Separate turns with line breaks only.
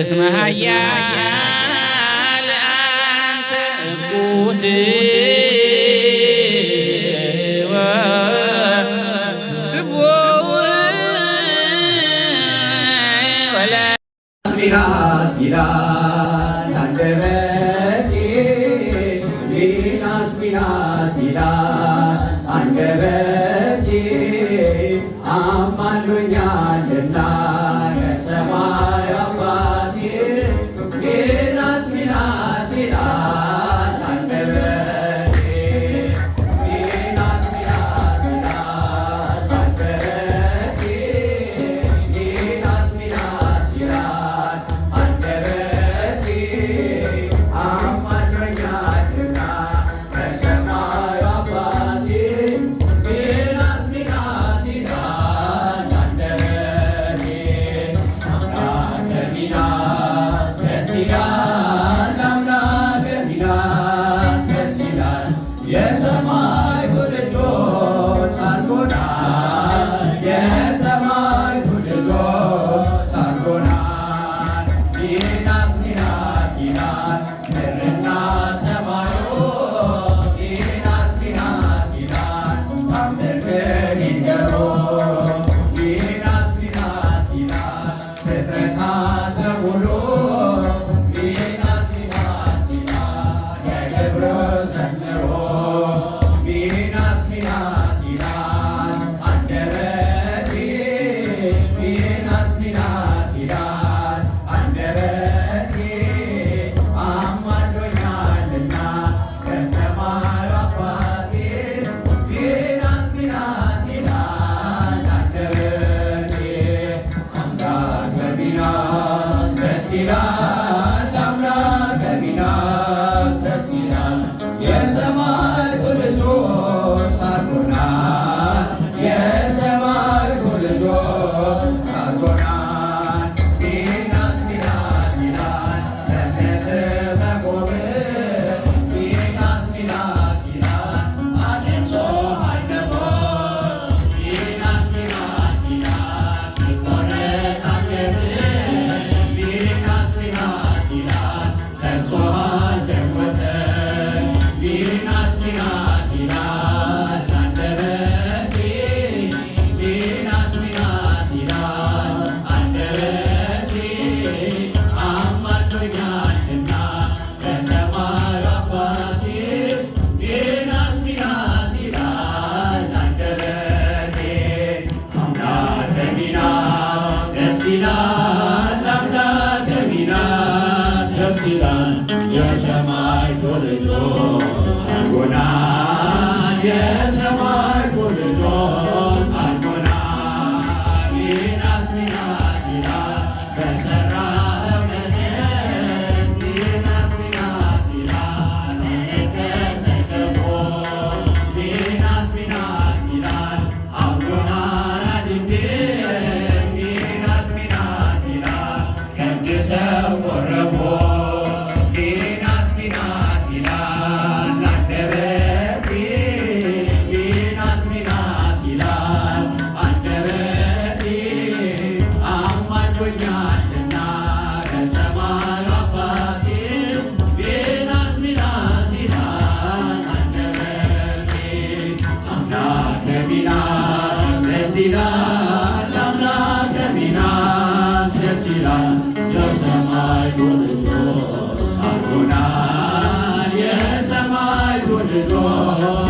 እስመ ኃያል አንተ እቁት
ሚናስ ይላል አንደበቴ ሚናስ ይላል አንደበቴ አማልዶኛልና ከሰማይ አባቴ ሚናስ ይላል አንደበቴ ሚናስ ይላል አንደበቴ ሚናስ ይላል አንደበቴ አማልዶኛልና ከሰማይ አባቴ ሚናስ ይላል አንደበቴ አምላከ ሚናስ ደስ ይላል አምላከ ሚናስ ደስ ይላል የሰማይቱ ልጆች አድርጎናል የሰማይቱ ልጆች አድርጎናል ሚናስ ይላል ምድርና ሰማዩ ሚናስ ይላል ታምርህን ይንገሩ ሚናስ ይላል ፍጥረታት በሙሉ ሚናስ ይላል የክብርህ ዘምሮ ሚናስ ይላል አንደበቴ ሚናስ ይላል አንደበቴ አማልዶኛልና ከሰማይ አባቴ ሚናስ ይላል አንደበቴ አምላከ ሚናስ ደስ ይላል አምላከ ሚናስ ደስ ይላል የሰማይቱ ልጆች አድርጎናል የሰማይቱ ልጆች አድርጎናል ሚናስ ይላል ለእምነትህ መቆም ሚናስ ይላል አድርሶሃል ደግሞ ሚናስ ይላል ሲቆረጥ አንገትህ ሚናስ ይላል ደርሶሃል ደሞትህ ሚናስ ይላል አንደበቴ ሚናስ ይላል አንደበቴ አማልዶኛልና ከሰማይ አባቴ ሚናስ ይላል አንደበቴ አምላከ ሚናስ ደስ ይላል አምላከ ሚናስ ደስ ይላል የሰማይቱ ልጆች አድርጎናል የሰማይቱ ልጆች አድርጎናል ሚናስ ይላል በሠራኸው መቅደስ ሚናስ ይላል ተጠቅሞ ሚናስ ይላል አብሮሃል አድንግል ሚናስ ይላል ቀድሰው ቆረቦ ሚናስ ይላል አንደበቴ ሚናስ ይላል አንደበቴ አማልዶኛልና ከሰማይ አባቴ ሚናስ ይላል አንደበቴ አምላከ ሚናስ ደስ ይላል አምላከ ሚናስ ደስ ይላል የሰማይቱ ልጆች አድርጎናል የሰማይቱ ልጆች